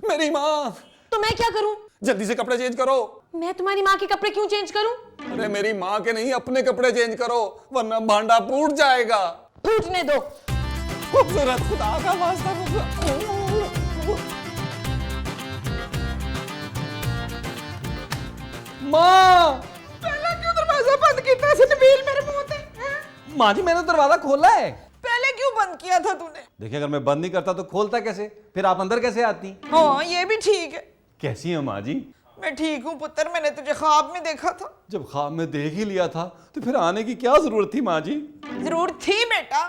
मेरी माँ। तो मैं क्या करूं? जल्दी से कपड़े चेंज करो। मैं तुम्हारी माँ के कपड़े क्यों चेंज करूं? अरे मेरी माँ के नहीं, अपने कपड़े चेंज करो वरना भांडा फूट जाएगा। फूटने दो। खूबसूरत, खुदा का वास्ता खूबसूरत। माँ पहले क्यों दरवाजा बंद किया था नबील मेरे मुंह पे? माँ जी मैंने दरवाजा खोला है। पहले क्यों बंद किया था तूने? देखिए अगर मैं बंद नहीं करता तो खोलता कैसे, फिर आप अंदर कैसे आती? हाँ ये भी ठीक है। कैसी है माँ जी? मैं ठीक हूँ पुत्र, मैंने तुझे ख्वाब में देखा था। जब ख्वाब में देख ही लिया था तो फिर आने की क्या जरूरत थी माँ जी? जरूर थी बेटा,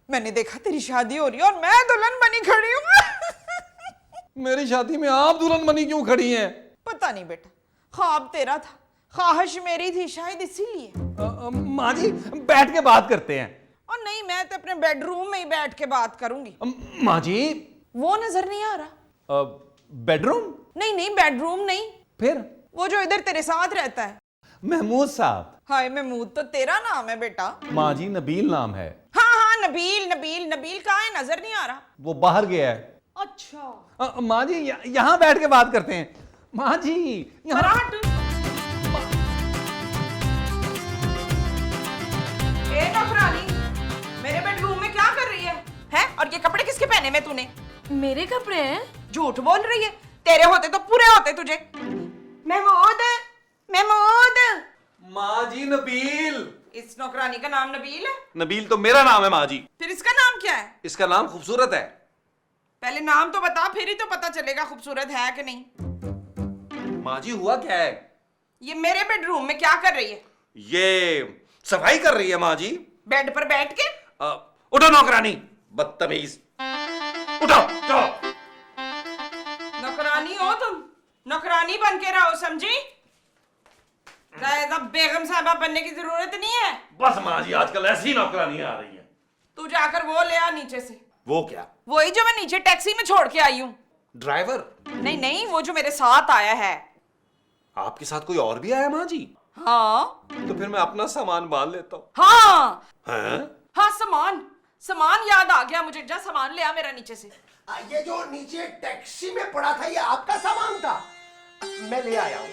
मैंने देखा तेरी शादी हो रही है और मैं दुल्हन बनी खड़ी हूँ। मेरी शादी में आप दुल्हन बनी क्यों खड़ी हैं? पता नहीं बेटा, ख्वाब तेरा था, ख्वाहिश मेरी थी शायद इसीलिए। माँ जी बैठ के बात करते हैं। और नहीं, मैं तो अपने बेडरूम में ही बैठ के बात करूंगी। माँ जी वो नजर नहीं आ रहा? बेडरूम? नहीं नहीं, बेडरूम नहीं, फिर? वो जो इधर तेरे साथ रहता है। महमूद साहब। हाय महमूद तो तेरा नाम है बेटा। माँ जी नबील नाम है। हाँ हाँ नबील, नबील नबील कहाँ है? नजर नहीं आ रहा। वो बाहर गया है। अच्छा माँ जी यहाँ बैठ के बात करते हैं। माँ जी यहाँ। मराठ। ए नौकरानी, मेरे बेडरूम में क्या कर रही है? हैं? और ये कपड़े किसके पहने में तूने? मेरे कपड़े हैं? झूठ बोल रही है, तेरे होते तो पूरे होते तुझे। महमूद, महमूद। माँ जी नबील। इस नौकरानी का नाम नबील है? नबील तो मेरा नाम है माँ जी। फिर इसका नाम क्या है? इसका नाम खूबसूरत है। पहले नाम तो बता, फिर ही तो पता चलेगा खूबसूरत है कि नहीं। माँ जी हुआ क्या है? ये मेरे बेडरूम में क्या कर रही है? ये सफाई कर रही है माँ जी। बेड पर बैठ के? उठो नौकरानी, बदतमीज। उठो चलो। नौकरानी हो तुम, नौकरानी बन के रहो, समझी? ज्यादा बेगम साहबा बनने की जरूरत नहीं है। बस माँ जी आजकल ऐसी नौकरानी आ रही है। तू जाकर वो ले आ नीचे से। वो क्या? वही जो मैं नीचे टैक्सी में छोड़ के आई हूँ। ड्राइवर? नहीं नहीं, वो जो मेरे साथ आया है। आपके साथ कोई और भी आया माँ जी? हाँ तो फिर मैं अपना सामान बांध लेता हूँ। हाँ हैं? हाँ, सामान सामान याद आ गया मुझे। जा सामान ले आ मेरा नीचे से। ये जो नीचे टैक्सी में पड़ा था ये आपका सामान था? मैं ले आया हूं।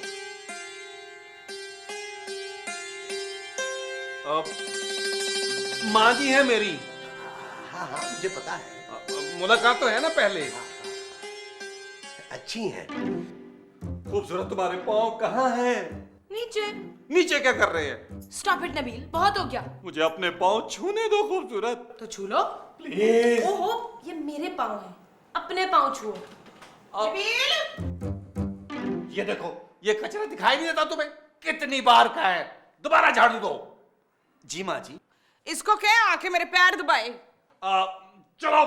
माँ जी है मेरी। हाँ हाँ मुझे पता है। मुलाकात तो है ना पहले। अच्छी हैं। खूबसूरत तुम्हारे पाँव कहाँ हैं? नीचे। नीचे क्या कर रहे हैं? स्टॉप इट नबील, बहुत हो गया। मुझे अपने पाँव छूने दो खूबसूरत। तो छू लो। प्लीज। ओहो, ये मेरे पाँव हैं, अपने पाँव छुओ। ये देखो, ये कचरा दिखाई नहीं देता तुम्हें? कितनी बार का है, दोबारा झाड़ू दो। जी माँ जी। इसको क्या आके मेरे पैर दबाए? चलो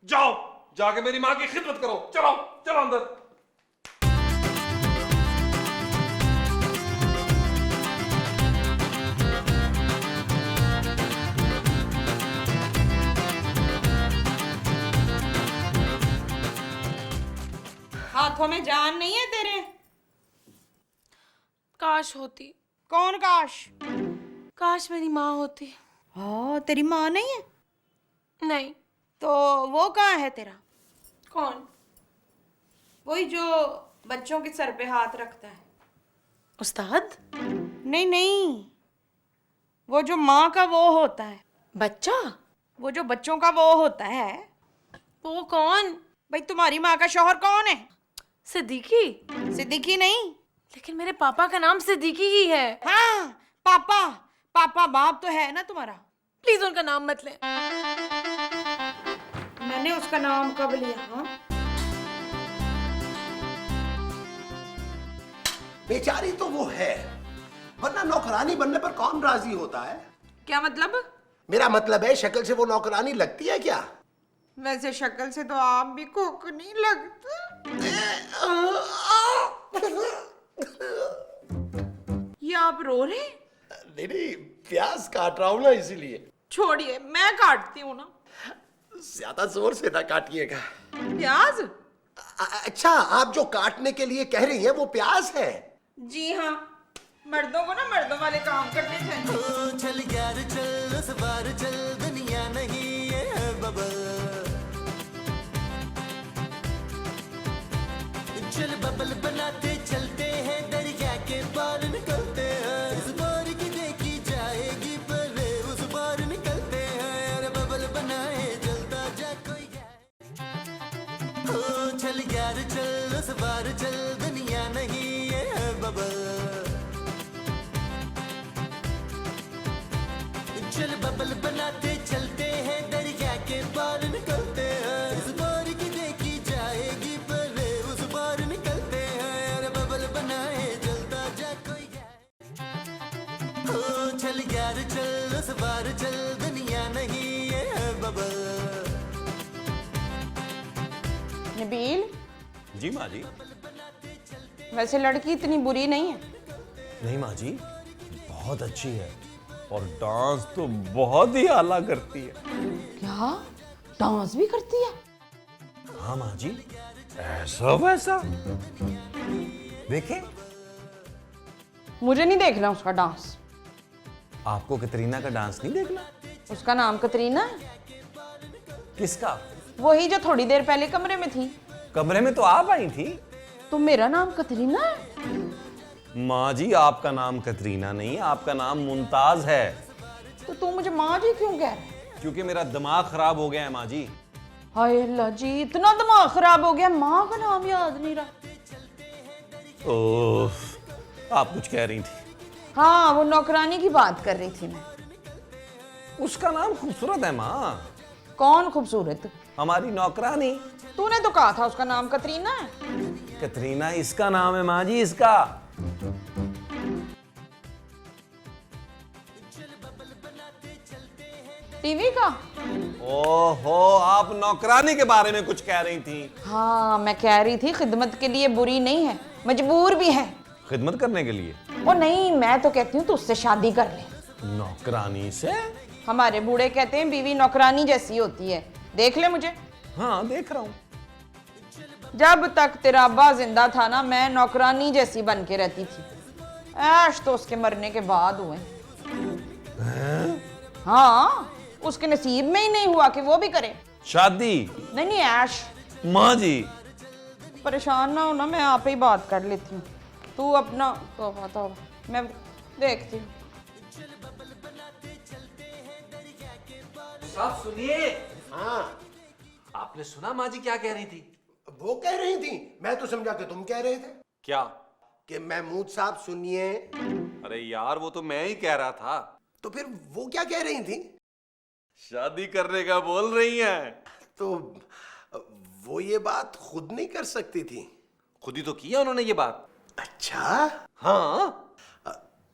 जाओ, जाके मेरी माँ की खिदमत करो। चलो चलो अंदर। हाथों में जान नहीं है तेरे? काश होती। कौन काश? काश मेरी माँ होती। हाँ तेरी माँ नहीं है? नहीं। तो वो कहाँ है तेरा? कौन? वही जो बच्चों के सर पे हाथ रखता है। उस्ताद? नहीं नहीं, वो जो माँ का वो होता है। बच्चा? वो जो बच्चों का वो होता है। वो कौन? भाई तुम्हारी माँ का शौहर कौन है? सिद्दीकी? सिद्दीकी नहीं। लेकिन मेरे पापा का नाम सिद्दीकी ही है। हाँ पापा, पापा बाप तो है ना तुम्हारा। प्लीज उनका नाम मत ले। मैंने उसका नाम कब लिया? हाँ बेचारी तो वो है, वरना नौकरानी बनने पर कौन राजी होता है? क्या मतलब? मेरा मतलब है शक्ल से वो नौकरानी लगती है क्या? वैसे शक्ल से तो आप भी कुक नहीं लगते। ये आप रो रहे? नहीं नहीं, प्याज काट रहा हूं ना इसीलिए। छोड़िए, मैं काटती हूँ ना। ज्यादा जोर से ना काटिएगा। प्याज? अच्छा, आप जो काटने के लिए कह रही हैं वो प्याज है? जी हाँ, मर्दों को ना मर्दों वाले काम करने चाहिए। चल यार चल, उस बार चल, दुनिया नहीं ये है बबल। बार चल दुनिया नहीं ये है बबल। चल बबल बनाते चलते हैं दरिया के पार निकलते हैं। इस बार की देखी जाएगी पहले उस बार निकलते हैं। अरे बबल बनाए जलता जा कोई यार। ओ चल यार चल उस बार चल दुनिया नहीं ये है बबल। नबील, जी माँ जी। वैसे लड़की इतनी बुरी नहीं है। नहीं माँ जी, बहुत अच्छी है और डांस तो बहुत ही आला करती है। क्या डांस भी करती है? हाँ माँ जी, ऐसा वैसा देखे। मुझे नहीं देखना उसका डांस। आपको कतरीना का डांस नहीं देखना? उसका नाम कतरीना है। किसका? वही जो थोड़ी देर पहले कमरे में थी। कमरे में तो आप आई थी। तो मेरा नाम कतरीना है? माँ जी, आपका नाम कतरीना नहीं, आपका नाम मुमताज है। तो तू मुझे माँ जी क्यों कह रहा है? क्योंकि मेरा दिमाग खराब हो गया है माँ जी। हाय अल्लाह जी, इतना दिमाग खराब हो गया, माँ का नाम याद नहीं रहा। ओह, आप कुछ कह रही थी। हाँ, वो नौकरानी की बात कर रही थी मैं। उसका नाम खूबसूरत है माँ। कौन खूबसूरत? हमारी नौकरानी। तूने तो कहा था उसका नाम कतरीना है। कतरीना इसका नाम है माँ जी, इसका। टीवी का? ओहो, आप नौकरानी के बारे में कुछ कह रही थी। हाँ, मैं कह रही थी खिदमत के लिए बुरी नहीं है, मजबूर भी है। खिदमत करने के लिए? ओ नहीं, मैं तो कहती हूँ तू उससे शादी कर ले। नौकरानी से? हमारे बूढ़े कहते हैं बीवी नौकरानी जैसी होती है। देख ले मुझे। हाँ, देख रहा हूँ। जब तक तेरा अब्बा जिंदा था ना, मैं नौकरानी जैसी बन के रहती थी। ऐश तो उसके मरने के बाद हुए। हाँ, उसके नसीब में ही नहीं हुआ कि वो भी करे शादी। नहीं नहीं, ऐश। माँ जी, परेशान ना हो ना, मैं आप ही बात कर लेती हूँ। तू अपना तौबा तौबा, मैं देखती हूँ। साहब सुनिए। हाँ, आपने सुना माँ जी क्या कह रही थी? वो कह रही थी, मैं तो समझा कि तुम कह रहे थे क्या? कि महमूद साहब सुनिए। अरे यार, वो तो मैं ही कह रहा था। तो फिर वो क्या कह रही थी? शादी करने का बोल रही हैं। तो वो ये बात खुद नहीं कर सकती थी? खुद ही तो किया उन्होंने ये बात। अच्छा, हाँ।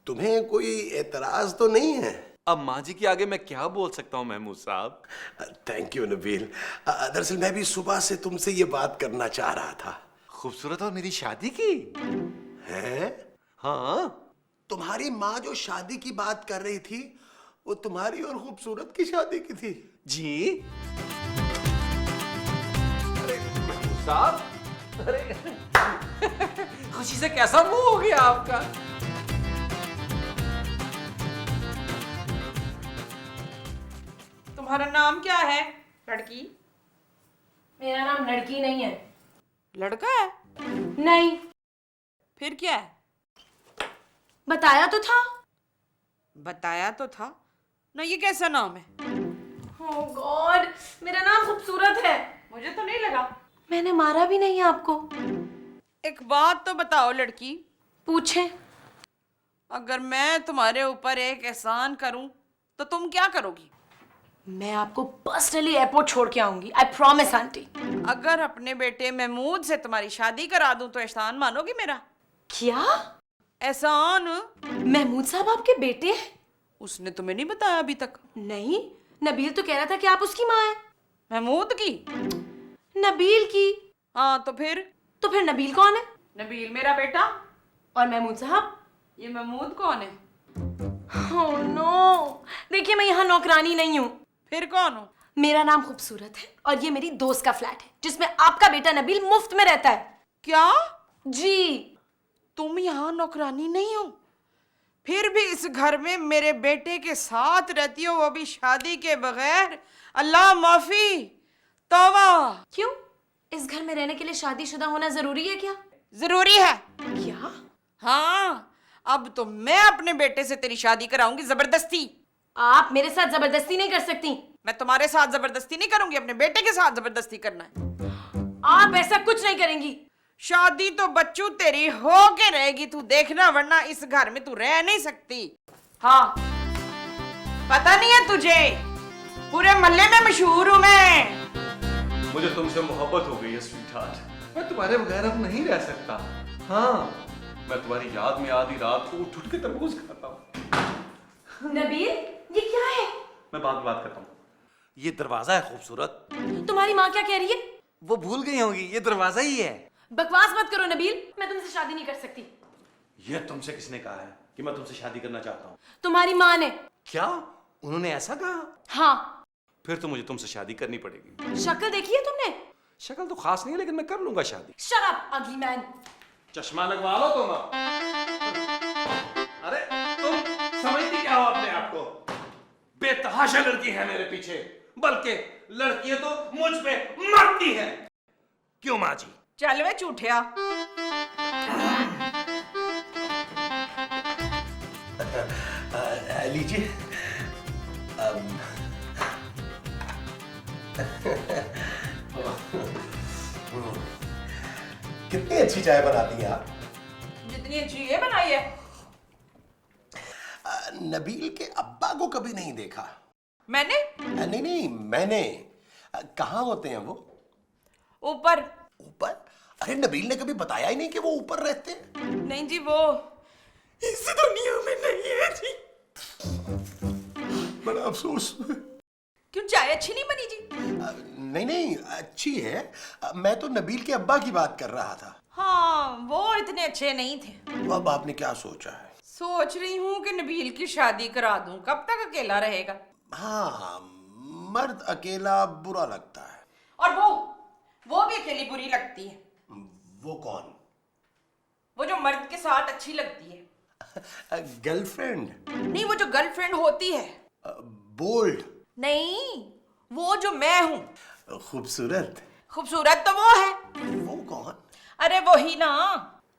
तुम्हें कोई एतराज तो नहीं है? अब माँ जी के आगे मैं क्या बोल सकता हूँ महमूद साहब? Thank you Nabeel. दरअसल मैं भी सुबह से तुमसे ये बात करना चाह रहा था। खूबसूरत और मेरी शादी की हैं? हाँ। तुम्हारी माँ जो शादी की बात कर रही थी, वो तुम्हारी और खूबसूरत की शादी की थी? जी। अरे महमूद साहब, अरे खुशी से कैसा मुंह हो गया आपका? तुम्हारा नाम क्या है लड़की? मेरा नाम लड़की नहीं है। लड़का है? नहीं, फिर क्या है? बताया तो था। बताया तो था ना। ये कैसा नाम है? ओह गॉड, मेरा नाम खूबसूरत है। मुझे तो नहीं लगा। मैंने मारा भी नहीं आपको। एक बात तो बताओ लड़की, पूछे। अगर मैं तुम्हारे ऊपर एक एहसान करूं तो तुम क्या करोगी? मैं आपको पर्सनली एयरपोर्ट छोड़ के आऊंगी, आई प्रॉमिस आंटी। अगर अपने बेटे महमूद से तुम्हारी शादी करा दूं तो एहसान मानोगी मेरा? क्या? एहसान? महमूद साहब आपके बेटे हैं? उसने तुम्हें नहीं बताया अभी तक? नहीं, नबील तो कह रहा था कि आप उसकी माँ हैं। महमूद की? नबील की? हाँ, तो फिर नबील कौन है? नबील मेरा बेटा। और महमूद साहब? ये महमूद कौन है? ओह नो, देखिए मैं यहाँ नौकरानी नहीं हूँ। फिर कौन हो? मेरा नाम खूबसूरत है और ये मेरी दोस्त का फ्लैट है जिसमें आपका बेटा नबील मुफ्त में रहता है। क्या? जी। तुम यहाँ नौकरानी नहीं हो, फिर भी इस घर में मेरे बेटे के साथ रहती हो, वो भी शादी के बगैर? अल्लाह माफी, तौबा। क्यों? इस घर में रहने के लिए शादीशुदा होना जरूरी है क्या? जरूरी है। क्या? हाँ, अब तो मैं अपने बेटे से तेरी शादी कराऊंगी जबरदस्ती। आप मेरे साथ जबरदस्ती नहीं कर सकती। मैं तुम्हारे साथ जबरदस्ती नहीं करूंगी, अपने बेटे के साथ जबरदस्ती करना है। आप ऐसा कुछ नहीं करेंगी। शादी तो बच्चू तेरी हो के रहेगी, तू देखना, वरना इस घर में तू रह नहीं सकती। हाँ, पता नहीं है तुझे, पूरे मोहल्ले में मशहूर हूं मैं। मुझे तुमसे मोहब्बत हो गई है स्वीटहार्ट। मैं तुम्हारे बगैर अब नहीं रह सकता। हाँ, मैं तुम्हारी याद में आधी रात को उठ के तरबूज खाता हूँ। नबील, ये क्या है? मैं बाद में बात करता हूँ। ये दरवाजा है खूबसूरत। तुम्हारी माँ क्या कह रही है? वो भूल गई होंगी, ये दरवाजा ही है। बकवास मत करो नबील, मैं तुमसे शादी नहीं कर सकती। ये तुमसे किसने कहा है कि मैं तुमसे शादी करना चाहता हूँ? तुम्हारी माँ ने। क्या उन्होंने ऐसा कहा? हाँ। फिर तो मुझे तुमसे शादी करनी पड़ेगी। शक्ल देखी है तुमने? शक्ल तो खास नहीं है, लेकिन मैं कर लूंगा शादी। शट अप अगली मैन। चश्मा लगवा लो तुम। अरे तुम समझती क्या हो अपने आप को? बेतहाशा लड़की है मेरे पीछे, बल्कि लड़कियां तो मुझ पे मरती हैं। क्यों माँ जी? चल वे झूठिया। लीजिए। कितनी अच्छी चाय बनाती हैं आप। जितनी अच्छी ये बनाई है। नबील के अब्बा को कभी नहीं देखा। मैंने? नहीं नहीं, मैंने। कहाँ होते हैं वो? ऊपर। ऊपर? अरे नबील ने कभी बताया ही नहीं कि वो ऊपर रहते हैं। नहीं जी, वो इस दुनिया में नहीं है जी। बड़ा अफसोस। क्यों, चाय अच्छी नहीं बनी जी? नहीं नहीं, अच्छी है। मैं तो नबील के अब्बा की बात कर रहा था। हाँ, वो इतने अच्छे नहीं थे। अब आपने क्या सोचा है? सोच रही हूँ कि नबील की शादी करा दूं। कब तक अकेला रहेगा? हाँ, मर्द अकेला बुरा लगता है। और वो भी अकेली बुरी लगती है। वो कौन? वो जो मर्द के साथ अच्छी लगती है। गर्लफ्रेंड? नहीं, वो जो गर्लफ्रेंड होती है। बोल्ड? नहीं, वो जो मैं हूँ। खूबसूरत? खूबसूरत तो वो है। वो कौन? अरे वो ही ना।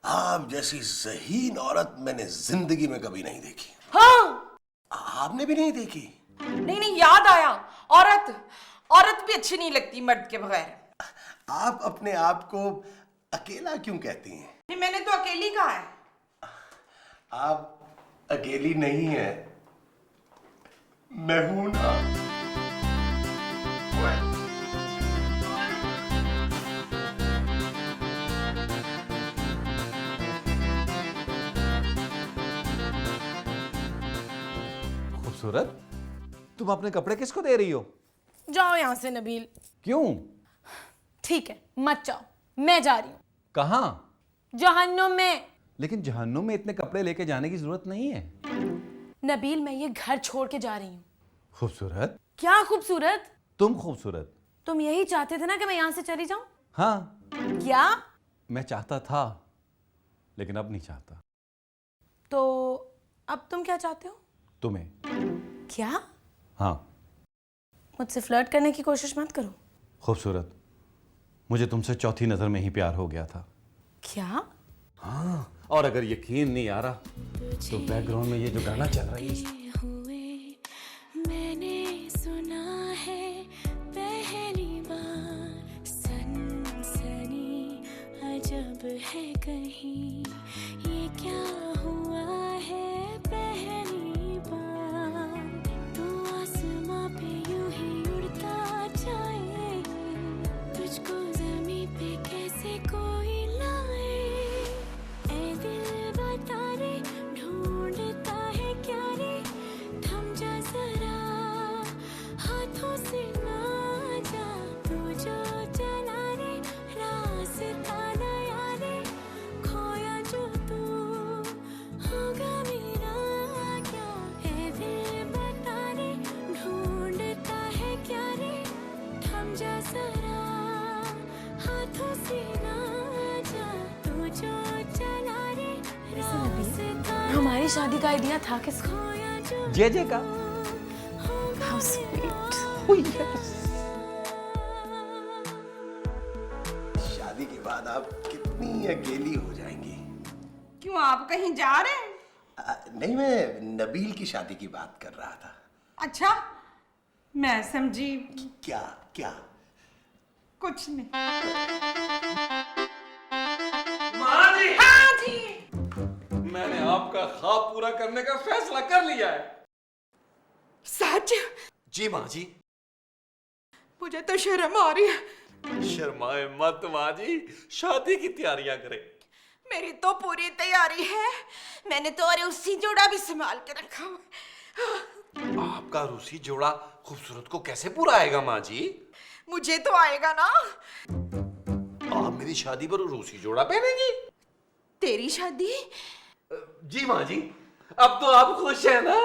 आप जैसी ज़हीन औरत मैंने जिंदगी में कभी नहीं देखी। हाँ। आपने भी नहीं देखी? नहीं नहीं, याद आया। औरत भी अच्छी नहीं लगती मर्द के बगैर। आप अपने आप को अकेला क्यों कहती हैं? नहीं, मैंने तो अकेली कहा है। आप अकेली नहीं है, मैं हूं ना। खूबसूरत, तुम अपने कपड़े किसको दे रही हो? जाओ यहाँ से नबील। क्यों? ठीक है, मत जाओ, मैं जा रही हूँ। कहाँ? जहन्नुम में। लेकिन जहन्नुम में इतने कपड़े लेके जाने की जरूरत नहीं है। नबील, मैं ये घर छोड़ के जा रही हूँ। खूबसूरत? क्या खूबसूरत? तुम खूबसूरत। तुम यही चाहते थे ना कि मैं यहाँ से चली जाऊँ? हाँ, क्या? मैं चाहता था, लेकिन अब नहीं चाहता। तो अब तुम क्या चाहते हो? तुम्हें। क्या? हाँ। मुझसे फ्लर्ट करने की कोशिश मत करो। खूबसूरत, मुझे तुमसे चौथी नजर में ही प्यार हो गया था। क्या? हाँ, और अगर यकीन नहीं आ रहा तो बैकग्राउंड में ये जो गाना चल रहा है, मैंने सुना है पहली बार, सनसनी अजब है कहीं, ये क्या हुआ है पहली बार, तू आसमां पे यूं ही उड़ता जाए, तुझको ज़मीं पे कैसे कोई लाए, ऐ दिल बता रे ढूंढता है क्या रे, थम जा जरा हाथों से ना जा, तू जो चला रे रास्ता नया रे, खोया जो तू होगा मेरा क्या, ऐ दिल बता रे ढूंढता है क्या रे, थम जा जरा हाथों से ना जा, तू जो चला रे रास्ता हमारी शादी का आइडिया था किसका? खोया जो जे का। How sweet. शादी के बाद आप कितनी अकेली हो जाएंगी। क्यों, आप कहीं जा रहे हैं? नहीं, मैं नबील की शादी की बात कर रहा था। अच्छा, मैं समझी क्या क्या? कुछ नहीं। जी हाँ जी। मैंने आपका ख्वाब पूरा करने का फैसला कर लिया है। सच? जी माँ जी। मुझे तो शर्म आ रही है। शर्माए मत माँ जी, शादी की तैयारियां करें। मेरी तो पूरी तैयारी है। मैंने तो अरे उसी जोड़ा भी संभाल के रखा हुआ। आपका रूसी जोड़ा खूबसूरत को कैसे पूरा आएगा माँ जी? मुझे तो आएगा ना। आप मेरी शादी पर रूसी जोड़ा पहनेंगी? तेरी शादी? जी माँ जी, अब तो आप खुश है ना?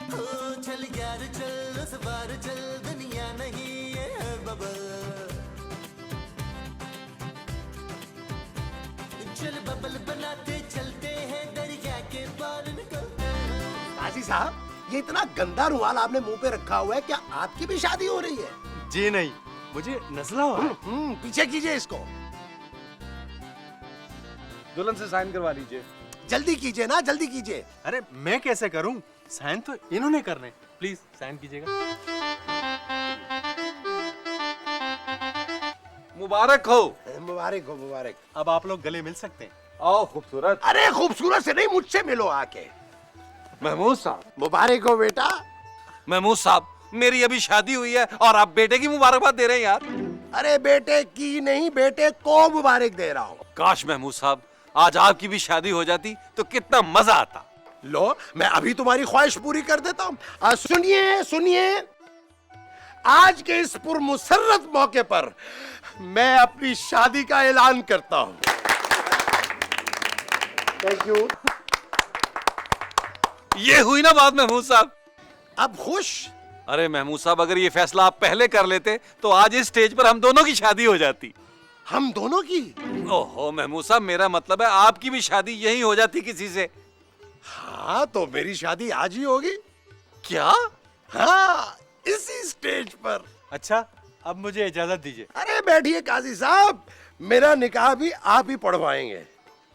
ओ चल यार चल उस बार चल दुनिया नहीं है बबल चल बबल बनाते चलते हैं दरिया के पार निकलते हैं। काजी साहब, ये इतना गंदा रुमाल आपने मुंह पे रखा हुआ है, क्या आपकी भी शादी हो रही है? जी नहीं, मुझे नजला हुआ है। पीछे कीजिए इसको। दुल्हन से साइन करवा लीजिए। जल्दी कीजिए ना, जल्दी कीजिए। अरे मैं कैसे करूं? साइन तो इन्होंने करने। प्लीज साइन कीजिएगा। मुबारक हो। मुबारक हो, मुबारक। अब आप लोग गले मिल सकते हैं। आओ खूबसूरत। अरे खूबसूरत से नहीं, मुझसे मिलो आके। महमूद साहब। मुबारक हो बेटा। महमूद साहब, मेरी अभी शादी हुई है और आप बेटे की मुबारकबाद दे रहे हैं यार। अरे बेटे की नहीं, बेटे को मुबारक दे रहा हूँ। काश महमूद साहब आज आपकी भी शादी हो जाती तो कितना मजा आता। लो, मैं अभी तुम्हारी ख्वाहिश पूरी कर देता हूँ। सुनिए सुनिए, आज के इस पुरमुसर्रत मौके पर मैं अपनी शादी का ऐलान करता हूँ। Thank you. ये हुई ना बात महमूद साहब। अब खुश? अरे महमूद साहब, अगर ये फैसला आप पहले कर लेते तो आज इस स्टेज पर हम दोनों की शादी हो जाती। हम दोनों की? ओहो महमूद साहब, मेरा मतलब है आपकी भी शादी यही हो जाती किसी से। हाँ, तो मेरी शादी आज ही होगी। क्या? हाँ, इसी स्टेज पर। अच्छा, अब मुझे इजाजत दीजिए। अरे बैठिए काजी साहब, मेरा निकाह भी आप ही पढ़वाएंगे।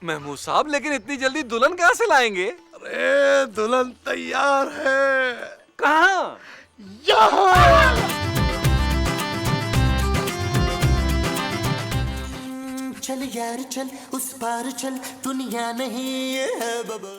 महमूद साहब, लेकिन इतनी जल्दी दुल्हन कहाँ से लाएंगे? अरे दुल्हन तैयार है। कहाँ? यहाँ। चल यार चल उस पार चल दुनिया नहीं है बबल